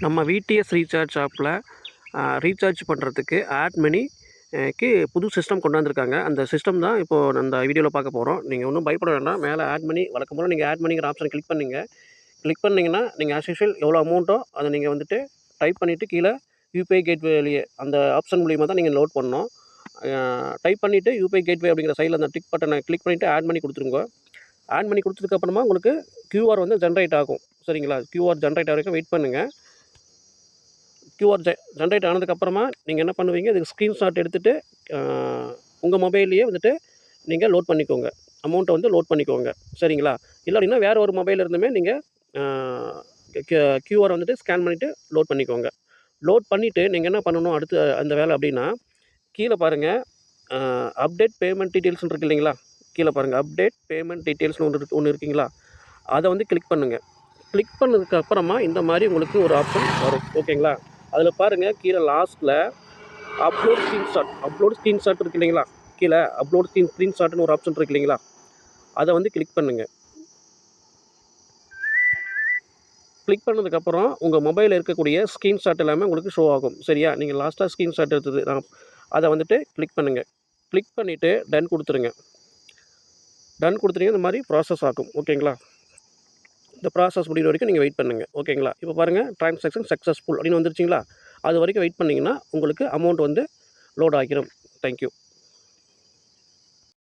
நம்ம VTS recharge ஆப்பில் recharge பண்ணுறதுக்கு ஆட் மணிக்கு புது சிஸ்டம் கொண்டு வந்திருக்காங்க. அந்த சிஸ்டம் தான் இப்போது அந்த வீடியோவில் பார்க்க போகிறோம். நீங்கள் ஒன்றும் பயப்பட வேண்டாம். மேலே ஆட் மணி வழக்கம் போல் நீங்கள் ஆட் மணிங்கிற ஆப்ஷன் கிளிக் பண்ணிங்க. கிளிக் பண்ணிங்கன்னா நீங்கள் ஆஸ் யூஷுவல் எவ்வளோ அமௌண்ட்டோ அதை நீங்கள் வந்துட்டு டைப் பண்ணிவிட்டு கீழே யூபிஐ கேட்வேலேயே அந்த ஆப்ஷன் மூலிமா தான் நீங்கள் லோட் பண்ணணும். டைப் பண்ணிவிட்டு யூபிஐ கேட்வே அப்படிங்கிற சைடில் அந்த டிக் பட்டனை கிளிக் பண்ணிவிட்டு ஆட் பண்ணி கொடுத்துருங்க. ஆட் பண்ணி கொடுத்ததுக்கப்புறமா உங்களுக்கு கியூஆர் வந்து ஜென்ரேட் ஆகும். சரிங்களா? கியூஆர் ஜென்ரேட் ஆக வரைக்கும் வெயிட் பண்ணுங்கள். கியூஆர் ஜென்ரேட் ஆனதுக்கப்புறமா நீங்கள் என்ன பண்ணுவீங்க, இதுக்கு ஸ்க்ரீன்ஷாட் எடுத்துகிட்டு உங்கள் மொபைல்லையே வந்துட்டு நீங்கள் லோட் பண்ணிக்கோங்க. அமௌண்ட்டை வந்து லோட் பண்ணிக்கோங்க. சரிங்களா? இல்லை அப்படின்னா வேறு ஒரு மொபைல் இருந்துமே நீங்கள் கியூஆர் வந்துட்டு ஸ்கேன் பண்ணிவிட்டு லோட் பண்ணிக்கோங்க. லோட் பண்ணிவிட்டு நீங்கள் என்ன பண்ணணும் அடுத்து அந்த வேலை அப்படின்னா, கீழே பாருங்கள் அப்டேட் பேமெண்ட் டீட்டெயில்ஸ்னு இருக்குது இல்லைங்களா? கீழே பாருங்கள் அப்டேட் பேமெண்ட் டீட்டெயில்ஸ்னு ஒன்று இருக்குங்களா? அதை வந்து கிளிக் பண்ணுங்கள். கிளிக் பண்ணதுக்கு அப்புறமா இந்த மாதிரி உங்களுக்கு ஒரு ஆப்ஷன் வரும். ஓகேங்களா? அதில் பாருங்கள் கீழே லாஸ்ட்டில் அப்லோட் ஸ்க்ரீன்ஷாட் இருக்கு இல்லைங்களா? கீழே அப்லோட் ஸ்க்ரீன்ஷாட்னு ஒரு ஆப்ஷன் இருக்கு இல்லைங்களா? அதை வந்து கிளிக் பண்ணுங்கள். கிளிக் பண்ணதுக்கப்புறம் உங்கள் மொபைலில் இருக்கக்கூடிய ஸ்க்ரீன்ஷாட் எல்லாமே உங்களுக்கு ஷோ ஆகும். சரியா? நீங்கள் லாஸ்ட்டாக ஸ்க்ரீன்ஷாட் எடுத்தது அதை வந்துட்டு கிளிக் பண்ணுங்கள். கிளிக் பண்ணிவிட்டு டன் கொடுத்துருங்க. டன் கொடுத்துட்டீங்க இந்த மாதிரி ப்ராசஸ் ஆகும். ஓகேங்களா? இந்த ப்ராசஸ் முடிகிற வரைக்கும் நீங்கள் வெயிட் பண்ணுங்கள். ஓகேங்களா? இப்போ பாருங்கள் ட்ரான்சாக்ஷன் சக்ஸஸ்ஃபுல் அப்படின்னு வந்துருச்சிங்களா? அது வரைக்கும் வெயிட் பண்ணிங்கன்னா உங்களுக்கு அமௌண்ட் வந்து லோட் ஆகிரும். தேங்க்யூ.